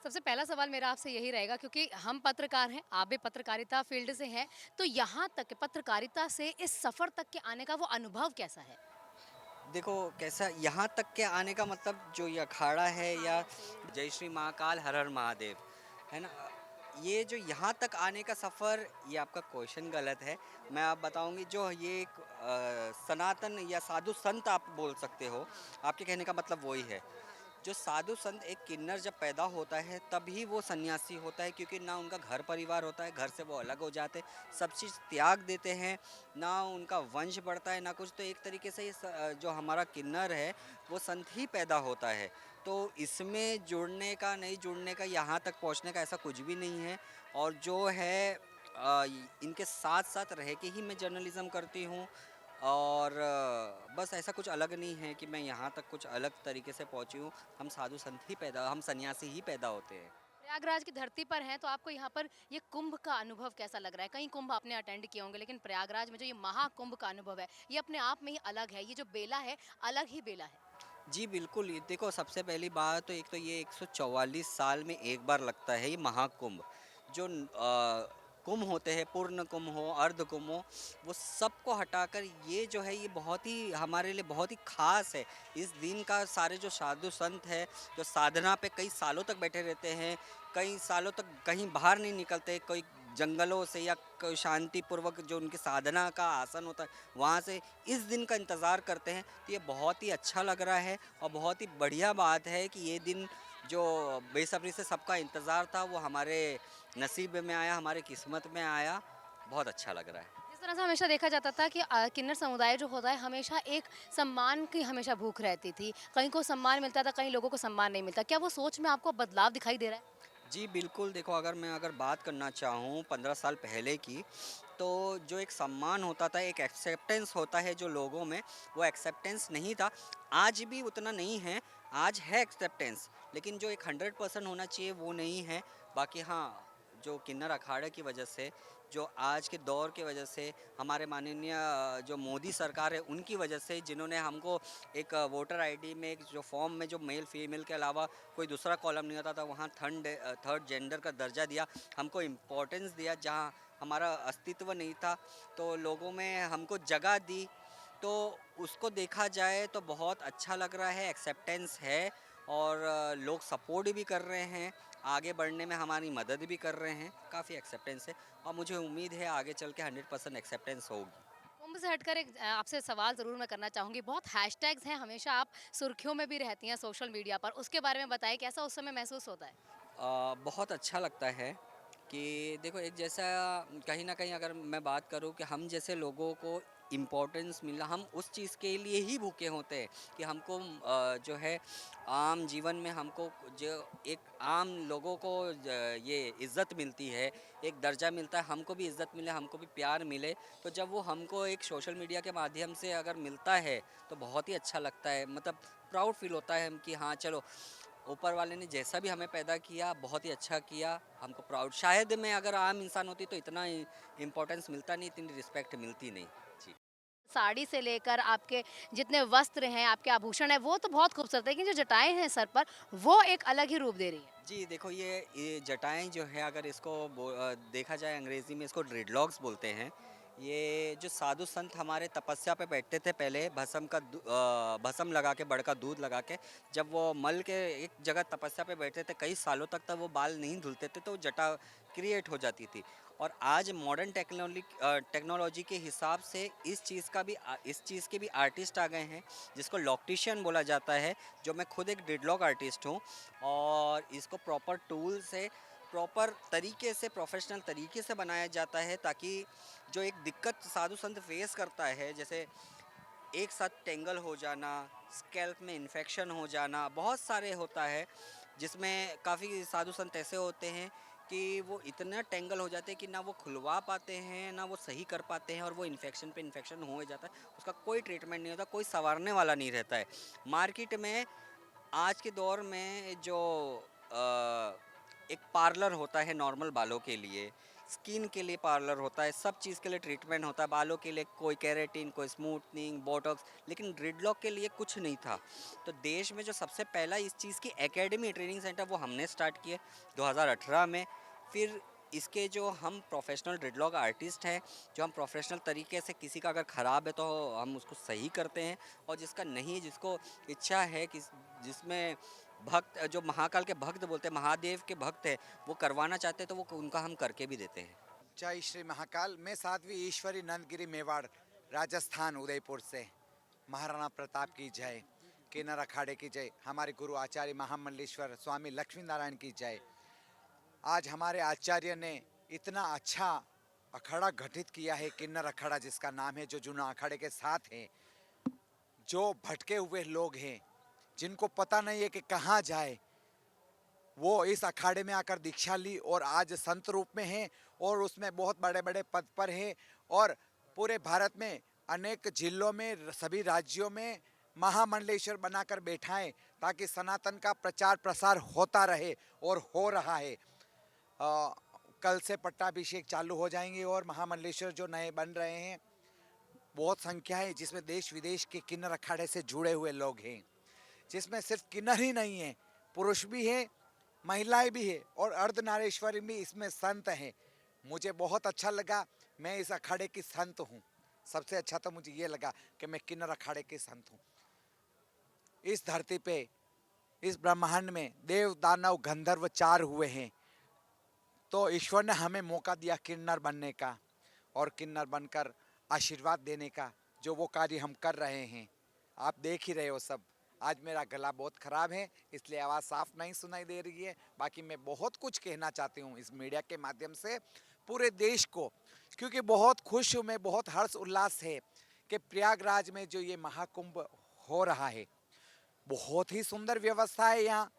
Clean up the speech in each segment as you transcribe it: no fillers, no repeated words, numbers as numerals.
सबसे पहला सवाल मेरा आपसे यही रहेगा क्योंकि हम पत्रकार हैं, आप भी पत्रकारिता फ़ील्ड से हैं, तो यहाँ तक पत्रकारिता से इस सफ़र तक के आने का वो अनुभव कैसा है? देखो कैसा यहाँ तक के आने का मतलब जो ये अखाड़ा है या अखाड़ा से जय श्री महाकाल हर हर महादेव है ना। ये जो यहाँ तक आने का सफ़र, ये आपका क्वेश्चन गलत है। मैं आप बताऊंगी जो ये एक सनातन या साधु संत आप बोल सकते हो। हाँ, आपके कहने का मतलब वही है। हाँ, जो साधु संत एक किन्नर जब पैदा होता है तभी वो सन्यासी होता है, क्योंकि ना उनका घर परिवार होता है, घर से वो अलग हो जाते हैं, सब चीज़ त्याग देते हैं, ना उनका वंश बढ़ता है ना कुछ। तो एक तरीके से ये जो हमारा किन्नर है वो संत ही पैदा होता है। तो इसमें जुड़ने का नहीं जुड़ने का, यहाँ तक पहुँचने का ऐसा कुछ भी नहीं है। और जो है इनके साथ साथ रह के ही मैं जर्नलिज़्म करती हूँ। और बस ऐसा कुछ अलग नहीं है कि मैं यहाँ तक कुछ अलग तरीके से पहुँची हूँ। हम साधु संत ही पैदा, हम सन्यासी ही पैदा होते हैं। प्रयागराज की धरती पर हैं, तो आपको यहाँ पर ये कुंभ का अनुभव कैसा लग रहा है? कई कुंभ आपने अटेंड किए होंगे, लेकिन प्रयागराज में जो ये महाकुंभ का अनुभव है, ये अपने आप में ही अलग है। ये जो बेला है, अलग ही बेला है। जी बिल्कुल, ये देखो सबसे पहली बात तो एक तो ये 144 साल में एक बार लगता है ये महाकुंभ। जो कुंभ होते हैं, पूर्ण कुंभ हो, अर्ध कुंभ हो, वो सबको हटाकर ये जो है ये बहुत ही हमारे लिए बहुत ही ख़ास है। इस दिन का सारे जो साधु संत हैं, जो साधना पे कई सालों तक बैठे रहते हैं, कई सालों तक कहीं बाहर नहीं निकलते, कोई जंगलों से या कोई शांतिपूर्वक जो उनकी साधना का आसन होता है, वहाँ से इस दिन का इंतज़ार करते हैं। तो ये बहुत ही अच्छा लग रहा है और बहुत ही बढ़िया बात है कि ये दिन जो बेसब्री से सबका इंतज़ार था वो हमारे नसीब में आया, हमारे किस्मत में आया। बहुत अच्छा लग रहा है। जिस तरह से हमेशा देखा जाता था कि किन्नर समुदाय जो होता है हमेशा एक सम्मान की हमेशा भूख रहती थी। कहीं को सम्मान मिलता था, कहीं लोगों को सम्मान नहीं मिलता। क्या वो सोच में आपको बदलाव दिखाई दे रहा है? जी बिल्कुल, देखो अगर बात करना चाहूँ 15 साल पहले की, तो जो एक सम्मान होता था, एक एक्सेप्टेंस होता है जो लोगों में, वो एक्सेप्टेंस नहीं था। आज भी उतना नहीं है, आज है एक्सेप्टेंस, लेकिन जो एक 100% होना चाहिए वो नहीं है। बाकी हाँ, जो किन्नर अखाड़े की वजह से, जो आज के दौर की वजह से, हमारे माननीय जो मोदी सरकार है उनकी वजह से, जिन्होंने हमको एक वोटर आईडी में एक जो फॉर्म में जो मेल फीमेल के अलावा कोई दूसरा कॉलम नहीं होता था, वहाँ थर्ड जेंडर का दर्जा दिया, हमको इम्पोर्टेंस दिया जहाँ हमारा अस्तित्व नहीं था, तो लोगों में हमको जगह दी। तो उसको देखा जाए तो बहुत अच्छा लग रहा है, एक्सेप्टेंस है। और लोग सपोर्ट भी कर रहे हैं, आगे बढ़ने में हमारी मदद भी कर रहे हैं, काफ़ी एक्सेप्टेंस है। और मुझे उम्मीद है आगे चल के 100% एक्सेप्टेंस होगी। कुंभ से हटकर एक आपसे सवाल ज़रूर मैं करना चाहूँगी। बहुत हैशटैग्स हैं, हमेशा आप सुर्खियों में भी रहती हैं सोशल मीडिया पर। उसके बारे में बताइए कैसा उस समय महसूस होता है? बहुत अच्छा लगता है कि देखो एक जैसा, कहीं न कहीं अगर मैं बात करूँ कि हम जैसे लोगों को इम्पोर्टेंस मिला, हम उस चीज़ के लिए ही भूखे होते हैं कि हमको जो है आम जीवन में हमको जो एक आम लोगों को ये इज़्ज़त मिलती है, एक दर्जा मिलता है, हमको भी इज़्ज़त मिले, हमको भी प्यार मिले। तो जब वो हमको एक सोशल मीडिया के माध्यम से अगर मिलता है तो बहुत ही अच्छा लगता है, मतलब प्राउड फील होता है हम कि हाँ चलो, ऊपर वाले ने जैसा भी हमें पैदा किया बहुत ही अच्छा किया, हमको प्राउड। शायद मैं अगर आम इंसान होती तो इतना इम्पोर्टेंस मिलता नहीं, इतनी रिस्पेक्ट मिलती नहीं। जी। साड़ी से लेकर आपके जितने वस्त्र हैं, आपके आभूषण हैं, वो तो बहुत खूबसूरत है, लेकिन जो जटाएँ हैं सर पर, वो एक अलग ही रूप दे रही हैं। जी देखो ये जटाएं जो है, अगर इसको देखा जाए अंग्रेज़ी में इसको ड्रेडलॉक्स बोलते हैं। ये जो साधु संत हमारे तपस्या पे बैठते थे पहले, भस्म लगा के, बड़ का दूध लगा के, जब वो मल के एक जगह तपस्या पे बैठते थे कई सालों तक वो बाल नहीं धुलते थे, तो जटा क्रिएट हो जाती थी। और आज मॉडर्न टेक्नोलॉजी के हिसाब से इस चीज़ के भी आर्टिस्ट आ गए हैं, जिसको लॉक्टिशियन बोला जाता है। जो मैं खुद एक ड्रेडलॉक आर्टिस्ट हूँ, और इसको प्रॉपर टूल से, प्रॉपर तरीके से, प्रोफेशनल तरीके से बनाया जाता है, ताकि जो एक दिक्कत साधु संत फेस करता है, जैसे एक साथ टेंगल हो जाना, स्कैल्प में इन्फेक्शन हो जाना, बहुत सारे होता है, जिसमें काफ़ी साधु संत ऐसे होते हैं कि वो इतना टेंगल हो जाते हैं कि ना वो खुलवा पाते हैं ना वो सही कर पाते हैं, और वो इन्फेक्शन पे इन्फेक्शन हो जाता है, उसका कोई ट्रीटमेंट नहीं होता, कोई संवारने वाला नहीं रहता है। मार्केट में आज के दौर में जो एक पार्लर होता है नॉर्मल बालों के लिए, स्किन के लिए पार्लर होता है, सब चीज़ के लिए ट्रीटमेंट होता है, बालों के लिए कोई केराटिन, कोई स्मूथनिंग, बोटॉक्स, लेकिन ग्रिडलॉक के लिए कुछ नहीं था। तो देश में जो सबसे पहला इस चीज़ की एकेडमी ट्रेनिंग सेंटर वो हमने स्टार्ट किए 2018 में। फिर इसके जो हम प्रोफेशनल ग्रिडलॉक आर्टिस्ट हैं, जो हम प्रोफेशनल तरीके से किसी का अगर ख़राब है तो हम उसको सही करते हैं, और जिसका नहीं, जिसको इच्छा है कि जिसमें भक्त, जो महाकाल के भक्त बोलते हैं, महादेव के भक्त हैं, वो करवाना चाहते हैं तो वो उनका हम करके भी देते हैं। जय श्री महाकाल। मैं साध्वी ईश्वरी नंदगिरी मेवाड़ राजस्थान उदयपुर से। महाराणा प्रताप की जय, किन्नर अखाड़े की जय, हमारे गुरु आचार्य महामंडलेश्वर स्वामी लक्ष्मी नारायण की जय। आज हमारे आचार्य ने इतना अच्छा अखाड़ा गठित किया है, किन्नर अखाड़ा जिसका नाम है, जो जूना अखाड़े के साथ है। जो भटके हुए लोग हैं, जिनको पता नहीं है कि कहाँ जाए, वो इस अखाड़े में आकर दीक्षा ली और आज संत रूप में हैं और उसमें बहुत बड़े बड़े पद पर हैं। और पूरे भारत में अनेक जिलों में, सभी राज्यों में महामंडलेश्वर बनाकर बैठाएं, ताकि सनातन का प्रचार प्रसार होता रहे, और हो रहा है। कल से पट्टाभिषेक चालू हो जाएंगे और महामंडलेश्वर जो नए बन रहे हैं, बहुत संख्या है जिसमें देश विदेश के किन्नर अखाड़े से जुड़े हुए लोग हैं, जिसमें सिर्फ किन्नर ही नहीं है, पुरुष भी है, महिलाएं भी है और अर्धनारीश्वरी भी इसमें संत हैं। मुझे बहुत अच्छा लगा, मैं इस अखाड़े की संत हूँ। सबसे अच्छा तो मुझे ये लगा कि मैं किन्नर अखाड़े की संत हूँ। इस धरती पे, इस ब्रह्मांड में देव दानव गंधर्व 4 हुए हैं, तो ईश्वर ने हमें मौका दिया किन्नर बनने का और किन्नर बनकर आशीर्वाद देने का, जो वो कार्य हम कर रहे हैं। आप देख ही रहे हो सब। आज मेरा गला बहुत ख़राब है, इसलिए आवाज़ साफ नहीं सुनाई दे रही है। बाकी मैं बहुत कुछ कहना चाहती हूँ इस मीडिया के माध्यम से पूरे देश को, क्योंकि बहुत खुश हूँ मैं, बहुत हर्ष उल्लास है कि प्रयागराज में जो ये महाकुंभ हो रहा है, बहुत ही सुंदर व्यवस्था है यहाँ,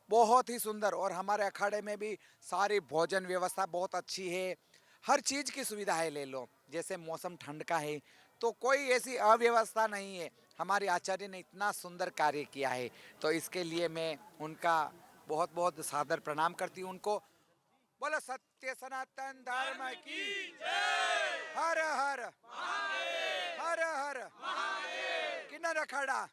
बहुत ही सुंदर। और हमारे अखाड़े में भी सारी भोजन व्यवस्था बहुत अच्छी है, हर चीज़ की सुविधा है। ले लो, जैसे मौसम ठंड का है तो कोई ऐसी अव्यवस्था नहीं है। हमारे आचार्य ने इतना सुंदर कार्य किया है, तो इसके लिए मैं उनका बहुत बहुत सादर प्रणाम करती हूँ उनको। बोलो सत्य सनातन धर्म की जय। हर हर हर हर किन्नर अखाड़ा।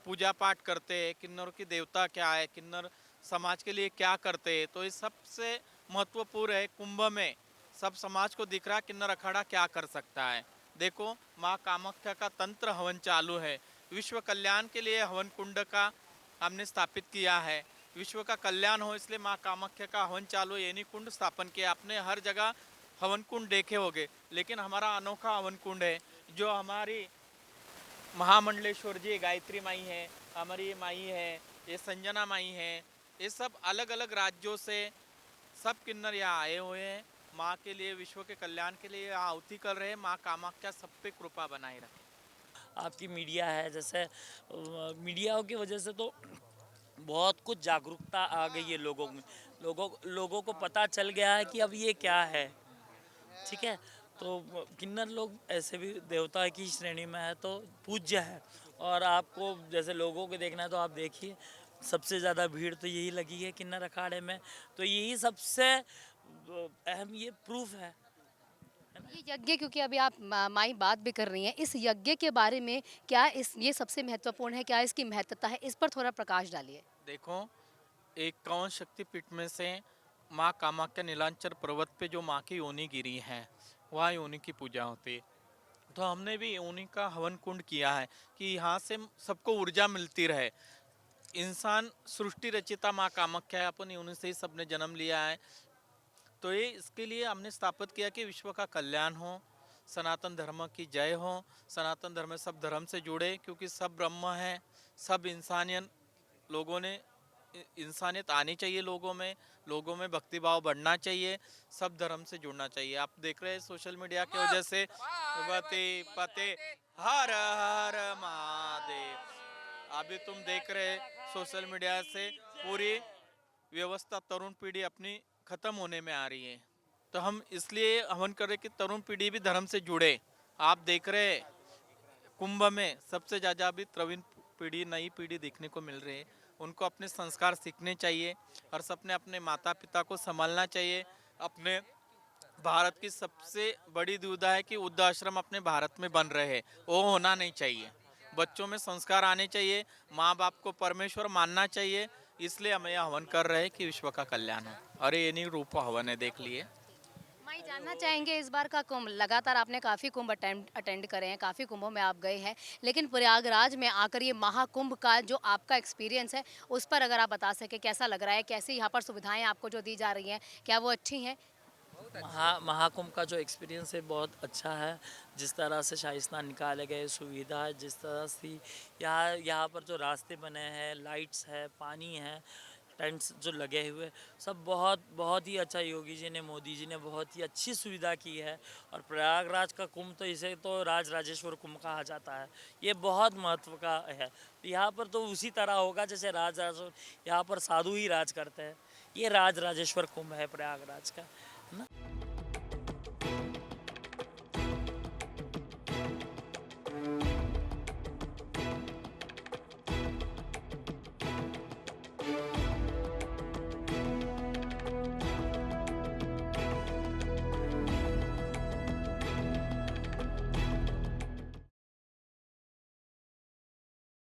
पूजा पाठ करते हैं, किन्नर की देवता क्या है, किन्नर समाज के लिए क्या करते हैं, तो ये सबसे महत्वपूर्ण है। कुंभ में सब समाज को दिख रहा है किन्नर अखाड़ा क्या कर सकता है। देखो, माँ कामाख्या का तंत्र हवन चालू है, विश्व कल्याण के लिए हवन कुंड का हमने स्थापित किया है। विश्व का कल्याण हो इसलिए माँ कामाख्या का हवन चालू, यानी कुंड स्थापन किया। आपने हर जगह हवन कुंड देखे होंगे, लेकिन हमारा अनोखा हवन कुंड है, जो हमारी महामंडलेश्वर जी, गायत्री माई है, हमारी माई है, ये संजना माई है, ये सब अलग अलग राज्यों से सब किन्नर यहाँ आए हुए हैं। माँ के लिए, विश्व के कल्याण के लिए यहाँ आहुति कर रहे हैं। माँ कामाख्या सब पे कृपा बनाए रखे। आपकी मीडिया है, जैसे मीडिया की वजह से तो बहुत कुछ जागरूकता आ गई है लोगों में। लोगों को पता चल गया है कि अब ये क्या है। ठीक है, तो किन्नर लोग ऐसे भी देवता की श्रेणी में है, तो पूज्य है। और आपको जैसे लोगों को देखना है तो आप देखिए, सबसे ज़्यादा भीड़ तो यही लगी है किन्नर अखाड़े में, तो यही सबसे अहम ये प्रूफ है। ये यज्ञ, क्योंकि अभी आप माई बात भी कर रही हैं, इस यज्ञ के बारे में क्या ये सबसे महत्वपूर्ण है, क्या इसकी महत्वता है, इस पर थोड़ा प्रकाश डालिए। देखो, 51 शक्तिपीठ में से माँ कामाख्या नीलांचल पर्वत पे जो माँ की योनि गिरी है, वहाँ योनि की पूजा होती है। तो हमने भी योनि का हवन कुंड किया है कि यहाँ से सबको ऊर्जा मिलती रहे। इंसान सृष्टि रचिता माँ कामाख्या है, अपन योनि से ही सबने जन्म लिया है। तो ये इसके लिए हमने स्थापित किया कि विश्व का कल्याण हो, सनातन धर्म की जय हो, सनातन धर्म में सब धर्म से जुड़े, क्योंकि सब ब्रह्म है, सब इंसानियत, लोगों ने इंसानियत आनी चाहिए लोगों में भक्ति भाव बढ़ना चाहिए, सब धर्म से जुड़ना चाहिए। आप देख रहे हैं सोशल मीडिया की वजह से पते पते हर हर महादेव, अभी तुम देख रहे सोशल मीडिया से पूरी व्यवस्था तरुण पीढ़ी अपनी खत्म होने में आ रही है। तो हम इसलिए हवन कर रहे कि तरुण पीढ़ी भी धर्म से जुड़े। आप देख रहे कुंभ में सबसे ज़्यादा अभी प्रवीण पीढ़ी, नई पीढ़ी देखने को मिल रही है। उनको अपने संस्कार सीखने चाहिए और सबने अपने माता पिता को संभालना चाहिए, अपने भारत की सबसे बड़ी दुविधा है कि वृद्धाश्रम अपने भारत में बन रहे हैं, वो होना नहीं चाहिए। बच्चों में संस्कार आने चाहिए, माँ बाप को परमेश्वर मानना चाहिए। इसलिए हम यह हवन कर रहे हैं कि विश्व का कल्याण हो। अरे ये नहीं रूप हवन है, देख लिए। मैं जानना चाहेंगे इस बार का कुंभ लगातार आपने काफ़ी कुंभ अटेंड अटेंड करे हैं, काफ़ी कुंभों में आप गए हैं, लेकिन प्रयागराज में आकर ये महाकुंभ का जो आपका एक्सपीरियंस है उस पर अगर आप बता सकें कैसा लग रहा है, कैसे यहाँ पर सुविधाएं आपको जो दी जा रही हैं, क्या वो अच्छी हैं? महाकुंभ का जो एक्सपीरियंस है बहुत अच्छा है। जिस तरह से शाही स्नान निकाले गए, सुविधा है, जिस तरह से यहाँ पर जो रास्ते बने हैं, लाइट्स है, पानी है, टेंट्स जो लगे हुए, सब बहुत बहुत ही अच्छा। योगी जी ने, मोदी जी ने बहुत ही अच्छी सुविधा की है। और प्रयागराज का कुंभ तो इसे तो राज राजेश्वर कुंभ कहा जाता है। ये बहुत महत्व का है। यहाँ पर तो उसी तरह होगा जैसे राज राजेश्वर, यहाँ पर साधु ही राज करते हैं। ये राज राजेश्वर कुंभ है प्रयागराज का, है ना।